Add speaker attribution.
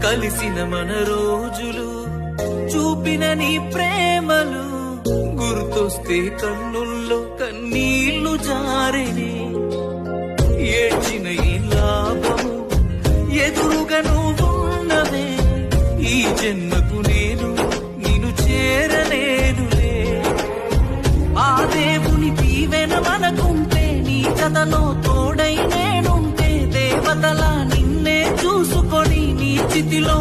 Speaker 1: కలిసిన మన రోజులు చూపిన నీ ప్రేమలు గుర్తొస్తే కన్నుల్లో కన్నీళ్లు జారినే ఏడ్చిన ఈ లాభము ఎదురుగా నువ్వున్నవే ఈ జన్మకు నిన్ను చేరలేనులే ఆ దేవుని దీవెన మనకుంటే నీ కథలో తోడై నేనుంటే దేవతలా నిన్నే చూసుకొని నీ చితిలో